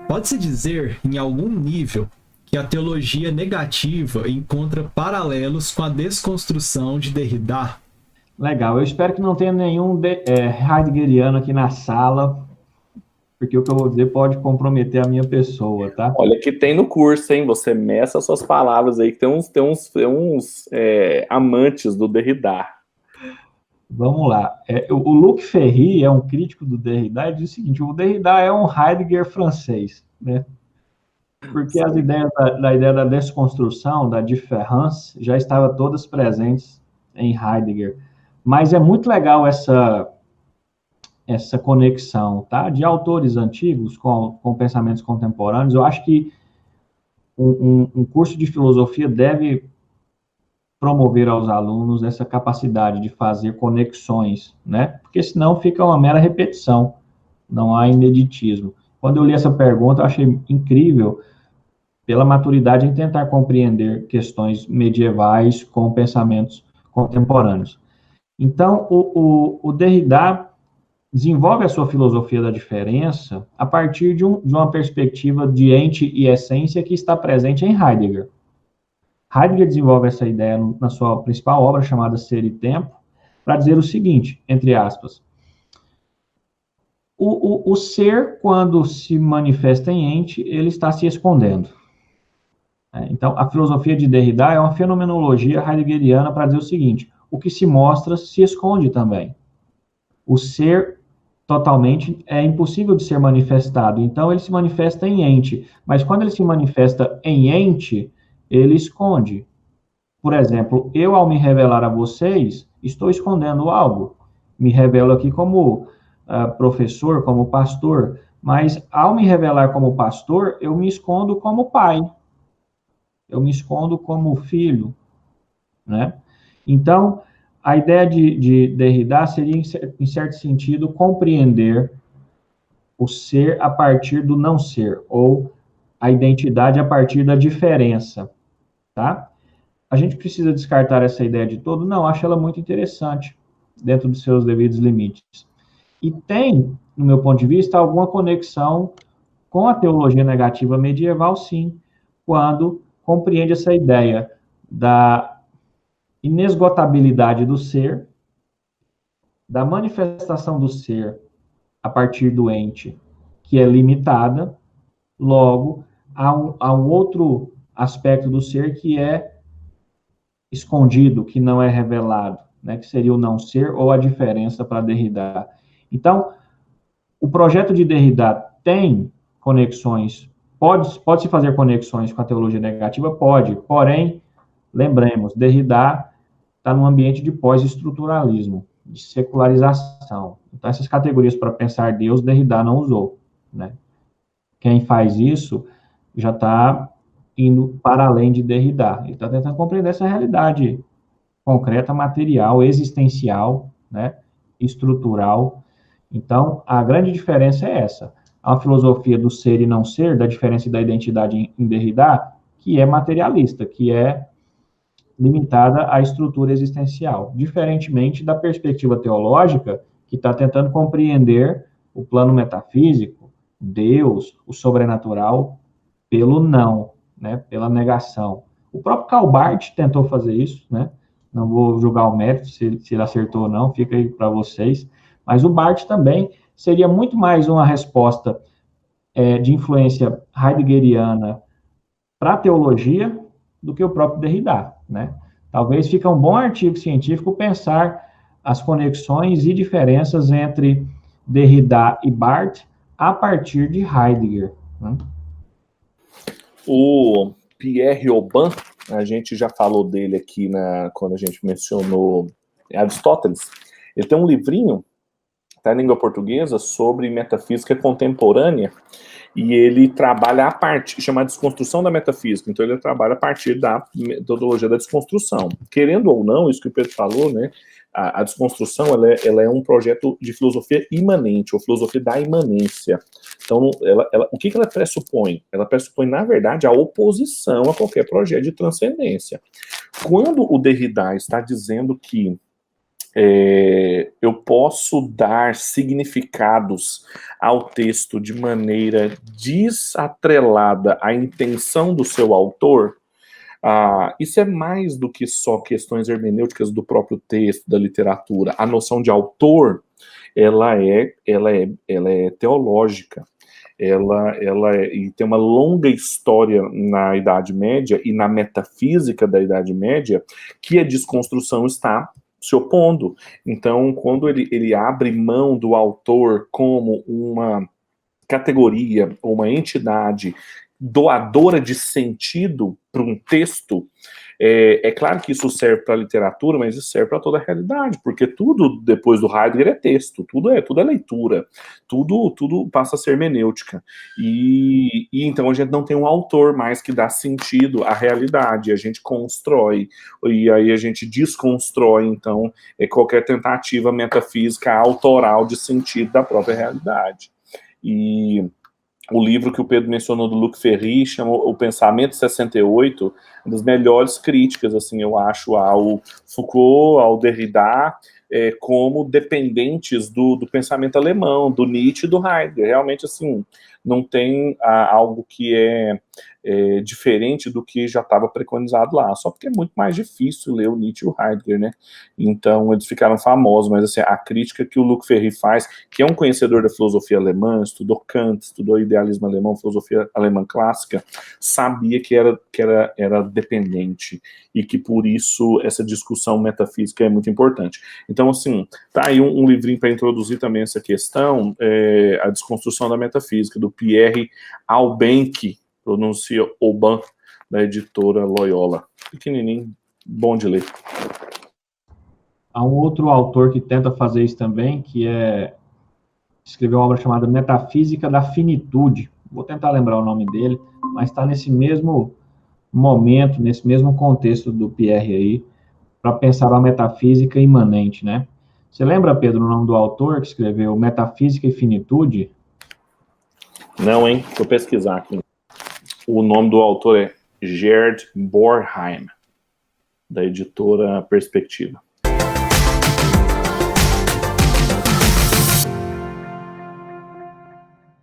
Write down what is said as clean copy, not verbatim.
Pode-se dizer, em algum nível, que a teologia negativa encontra paralelos com a desconstrução de Derrida? Legal, eu espero que não tenha nenhum heideggeriano aqui na sala, porque o que eu vou dizer pode comprometer a minha pessoa, tá? Olha que tem no curso, hein? Você meça suas palavras aí, que tem uns amantes do Derrida. Vamos lá. O Luc Ferry é um crítico do Derrida e diz o seguinte: o Derrida é um Heidegger francês, né? Porque as ideias da ideia da desconstrução, da différance, já estavam todas presentes em Heidegger. Mas é muito legal essa conexão, tá? De autores antigos com pensamentos contemporâneos. Eu acho que um curso de filosofia deve promover aos alunos essa capacidade de fazer conexões, né? Porque senão fica uma mera repetição, não há ineditismo. Quando eu li essa pergunta, eu achei incrível pela maturidade em tentar compreender questões medievais com pensamentos contemporâneos. Então, o Derrida desenvolve a sua filosofia da diferença a partir de uma perspectiva de ente e essência que está presente em Heidegger. Heidegger desenvolve essa ideia na sua principal obra, chamada Ser e Tempo, para dizer o seguinte, entre aspas, o ser, quando se manifesta em ente, ele está se escondendo. Então, a filosofia de Derrida é uma fenomenologia heideggeriana para dizer o seguinte, o que se mostra se esconde também. O ser totalmente é impossível de ser manifestado, então ele se manifesta em ente, mas quando ele se manifesta em ente, ele esconde. Por exemplo, eu, ao me revelar a vocês, estou escondendo algo. Me revelo aqui como professor, como pastor, mas ao me revelar como pastor, eu me escondo como pai. Eu me escondo como filho, né? Então, a ideia de Derrida seria, em certo sentido, compreender o ser a partir do não ser, ou a identidade a partir da diferença, tá? A gente precisa descartar essa ideia de todo? Não, acho ela muito interessante, dentro dos seus devidos limites. E tem, no meu ponto de vista, alguma conexão com a teologia negativa medieval, sim, quando compreende essa ideia da inesgotabilidade do ser, da manifestação do ser a partir do ente, que é limitada, logo, há um outro aspecto do ser que é escondido, que não é revelado, né, que seria o não ser ou a diferença para Derrida. Então, o projeto de Derrida tem conexões, pode-se fazer conexões com a teologia negativa? Pode, porém, lembremos, Derrida está num ambiente de pós-estruturalismo, de secularização. Então, essas categorias para pensar Deus, Derrida não usou, né? Quem faz isso já está indo para além de Derrida. Ele está tentando compreender essa realidade concreta, material, existencial, né? Estrutural. Então, a grande diferença é essa. A filosofia do ser e não ser, da diferença da identidade em Derrida, que é materialista, que é limitada à estrutura existencial, diferentemente da perspectiva teológica, que está tentando compreender o plano metafísico, Deus, o sobrenatural, pelo não, né, pela negação. O próprio Karl Barth tentou fazer isso, né? Não vou julgar o mérito, se ele acertou ou não, fica aí para vocês. Mas o Barth também seria muito mais uma resposta de influência heideggeriana para a teologia do que o próprio Derrida, né? Talvez fique um bom artigo científico pensar as conexões e diferenças entre Derrida e Barth a partir de Heidegger, né? O Pierre Aubin, a gente já falou dele aqui quando a gente mencionou Aristóteles. Ele tem um livrinho, tá, em língua portuguesa, sobre metafísica contemporânea, e ele trabalha a partir, chama de desconstrução da metafísica, então ele trabalha a partir da metodologia da desconstrução. Querendo ou não, isso que o Pedro falou, né, a desconstrução ela é um projeto de filosofia imanente, ou filosofia da imanência. Então, o que ela pressupõe? Ela pressupõe, na verdade, a oposição a qualquer projeto de transcendência. Quando o Derrida está dizendo que eu posso dar significados ao texto de maneira desatrelada à intenção do seu autor. Isso é mais do que só questões hermenêuticas do próprio texto, da literatura. A noção de autor, ela é teológica. E tem uma longa história na Idade Média e na metafísica da Idade Média que a desconstrução está se opondo. Então, quando ele abre mão do autor como uma categoria ou uma entidade doadora de sentido para um texto, é claro que isso serve para a literatura, mas isso serve para toda a realidade, porque tudo depois do Heidegger é texto, tudo é leitura, tudo passa a ser hermenêutica, e então a gente não tem um autor mais que dá sentido à realidade, a gente constrói, e aí a gente desconstrói, então, qualquer tentativa metafísica autoral de sentido da própria realidade. E o livro que o Pedro mencionou do Luc Ferry chama O Pensamento 68, uma das melhores críticas, assim, eu acho, ao Foucault, ao Derrida, como dependentes do pensamento alemão, do Nietzsche e do Heidegger. Realmente, assim, não tem algo que é diferente do que já estava preconizado lá, só porque é muito mais difícil ler o Nietzsche e o Heidegger, né? Então, eles ficaram famosos, mas assim, a crítica que o Luc Ferry faz, que é um conhecedor da filosofia alemã, estudou Kant, estudou idealismo alemão, filosofia alemã clássica, sabia que era dependente, e que por isso essa discussão metafísica é muito importante. Então, assim, tá aí um livrinho para introduzir também essa questão, A Desconstrução da Metafísica, do Pierre Albenque, pronuncia Oban, da editora Loyola. Pequenininho, bom de ler. Há um outro autor que tenta fazer isso também, escreveu uma obra chamada Metafísica da Finitude. Vou tentar lembrar o nome dele, mas está nesse mesmo momento, nesse mesmo contexto do Pierre aí, para pensar a metafísica imanente, né? Você lembra, Pedro, o nome do autor que escreveu Metafísica e Finitude? Não, hein? Vou pesquisar aqui. O nome do autor é Gerd Borheim, da editora Perspectiva.